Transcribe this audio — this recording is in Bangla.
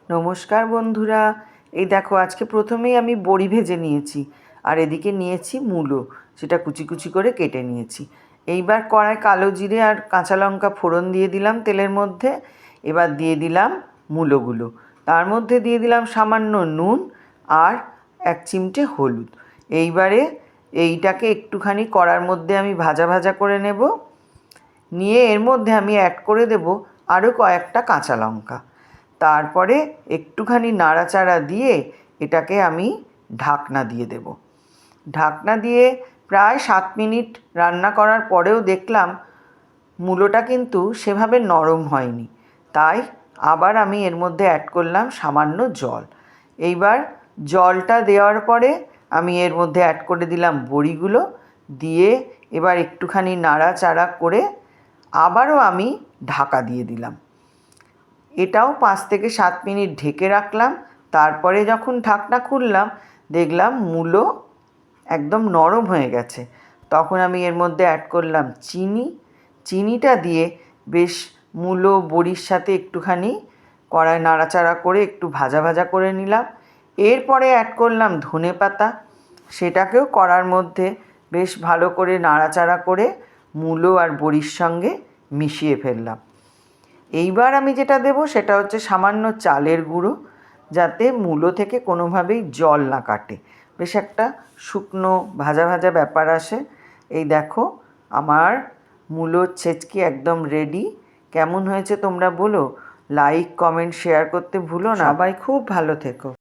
নমস্কার বন্ধুরা, এই দেখো আজকে প্রথমেই আমি বড়ি ভেজে নিয়েছি আর এদিকে নিয়েছি মূলো, সেটা কুচি কুচি করে কেটে নিয়েছি। এইবার কড়ায় কালো জিরে আর কাঁচা লঙ্কা ফোড়ন দিয়ে দিলাম তেলের মধ্যে। এবার দিয়ে দিলাম মূলোগুলো, তার মধ্যে দিয়ে দিলাম সামান্য নুন আর 1 চিমটে হলুদ। এইবারে এইটাকে একটুখানি কড়ার মধ্যে আমি ভাজা ভাজা করে নেব। নিয়ে এর মধ্যে আমি অ্যাড করে দেব আরও কয়েকটা কাঁচা লঙ্কা। তারপরে একটুখানি নাড়াচাড়া দিয়ে এটাকে আমি ঢাকনা দিয়ে দেব। ঢাকনা দিয়ে প্রায় 7 মিনিট রান্না করার পরেও দেখলাম মূলোটা কিন্তু সেভাবে নরম হয়নি, তাই আবার আমি এর মধ্যে অ্যাড করলাম সামান্য জল। এইবার জলটা দেওয়ার পরে আমি এর মধ্যে অ্যাড করে দিলাম বড়িগুলো, দিয়ে এবার একটুখানি নাড়াচাড়া করে আবারও আমি ঢাকা দিয়ে দিলাম। এটাও 5 থেকে 7 মিনিট ঢেকে রাখলাম। তারপরে যখন ঢাকনা খুললাম দেখলাম মূলো একদম নরম হয়ে গেছে। তখন আমি এর মধ্যে অ্যাড করলাম চিনিটা দিয়ে বেশ মূলো বড়ির সাথে একটুখানি কড়ায় নাড়াচাড়া করে একটু ভাজা ভাজা করে নিলাম। এরপরে অ্যাড করলাম ধনেপাতা, সেটাকেও কড়ার মধ্যে বেশ ভালো করে নাড়াচাড়া করে মূলো আর বড়ির সঙ্গে মিশিয়ে ফেললাম। এইবার আমি যেটা দেব সেটা হচ্ছে সামান্য চালের গুঁড়ো, যাতে মূলো থেকে কোনোভাবেই জল না কাটে, বেশ একটা শুকনো ভাজা ভাজা ব্যাপার আসে। এই দেখো আমার মূলোর ছেচকি একদম রেডি। কেমন হয়েছে তোমরা বলো। লাইক, কমেন্ট, শেয়ার করতে ভুলো না। সবাই খুব ভালো থেকো।